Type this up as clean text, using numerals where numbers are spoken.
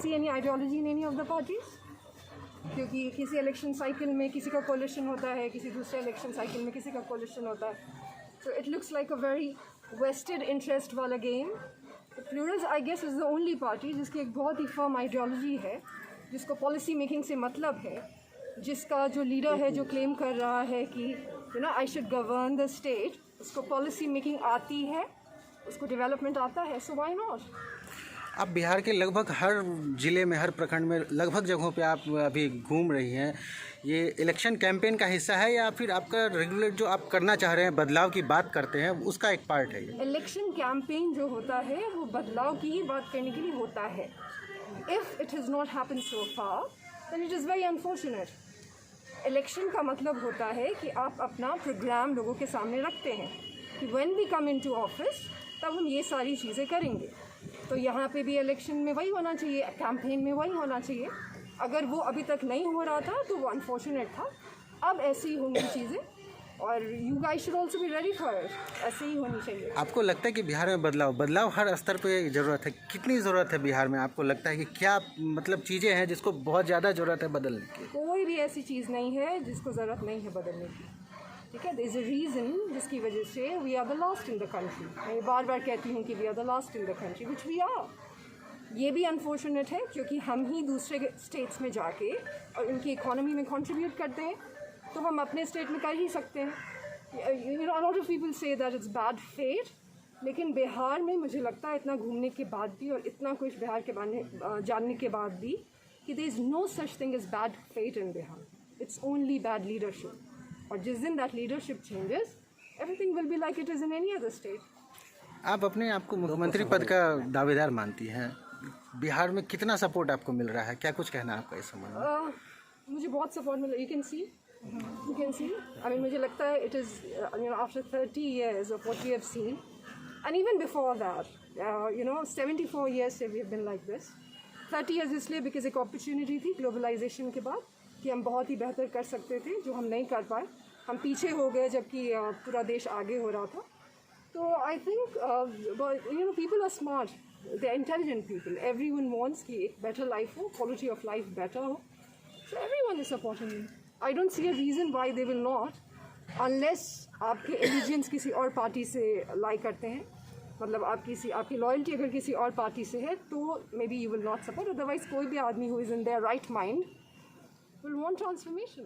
see any ideology in any of the parties, क्योंकि किसी election cycle में किसी का कोलिशन होता है, किसी दूसरे इलेक्शन साइकिल में किसी का कोलिशन होता है. So it looks like a very vested interest वाला गेम. Plurals I guess is the only party जिसकी एक बहुत ही फर्म आइडियोलॉजी है, जिसको पॉलिसी मेकिंग से मतलब है, जिसका जो लीडर है जो क्लेम कर रहा है कि I should govern the state, उसको पॉलिसी मेकिंग आती है, उसको डेवलपमेंट आता है. So why not. आप बिहार के लगभग हर ज़िले में, हर प्रखंड में, लगभग जगहों पे आप अभी घूम रही हैं. ये इलेक्शन कैंपेन का हिस्सा है या फिर आपका रेगुलर जो आप करना चाह रहे हैं, बदलाव की बात करते हैं, उसका एक पार्ट है ये? इलेक्शन कैंपेन जो होता है वो बदलाव की ही बात करने के लिए होता है. If it has not happen so far then it is very unfortunate. Election का मतलब होता है कि आप अपना प्रोग्राम लोगों के सामने रखते हैं कि when we come into office तब हम ये सारी चीज़ें करेंगे. तो यहाँ पे भी इलेक्शन में वही होना चाहिए, कैंपेन में वही होना चाहिए. अगर वो अभी तक नहीं हो रहा था तो वो अनफॉर्चुनेट था. अब ऐसी ही होंगी चीज़ें और you guys should also be ready for it. ऐसे ही होनी चाहिए. आपको लगता है कि बिहार में बदलाव हर स्तर पे ज़रूरत है? कितनी ज़रूरत है बिहार में? आपको लगता है कि क्या मतलब चीज़ें हैं जिसको बहुत ज़्यादा ज़रूरत है बदलने की? कोई भी ऐसी चीज़ नहीं है जिसको ज़रूरत नहीं है बदलने की. ठीक है, देयर इज़ अ रीज़न जिसकी वजह से we are the last in the country. मैं बार बार कहती हूँ कि we are the last in the country, which we are. ये भी अनफॉर्चुनेट है क्योंकि हम ही दूसरे स्टेट्स में जाके और उनकी इकोनॉमी में कंट्रीब्यूट करते हैं, तो हम अपने स्टेट में कर ही सकते हैं. A lot of people say that it's bad fate, लेकिन बिहार में मुझे लगता है इतना घूमने के बाद भी और इतना कुछ बिहार के बारे जानने के बाद भी कि there is no such thing as bad fate in Bihar. It's only bad leadership. और जिस दिन that leadership changes, everything will be like it is in any other state. आप अपने आप को मुख्यमंत्री पद का दावेदार मानती हैं. बिहार में कितना सपोर्ट आपको मिल रहा है? क्या कुछ कहना है आपका इस संबंध में? मुझे बहुत सपोर्ट मिला. You can see I mean मुझे लगता है it is after 30 years of what we have seen and even before that 74 years से we have been like this. 30 years इसलिए बिकॉज एक अपॉर्चुनिटी थी ग्लोबलाइजेशन के बाद कि हम बहुत ही बेहतर कर सकते थे जो हम नहीं कर पाए. हम पीछे हो गए जबकि पूरा देश आगे हो रहा था. तो I think people are smart, they are intelligent people. Everyone wants कि एक बेटर लाइफ हो, क्वालिटी ऑफ लाइफ बेटर हो. So everyone is supporting me. I don't see a reason why they will not, unless आपके allegiance किसी और party से लाई करते हैं. मतलब आपकी लॉयल्टी अगर किसी और पार्टी से है तो may be you will not support. Otherwise कोई भी आदमी who is in their right mind will want transformation.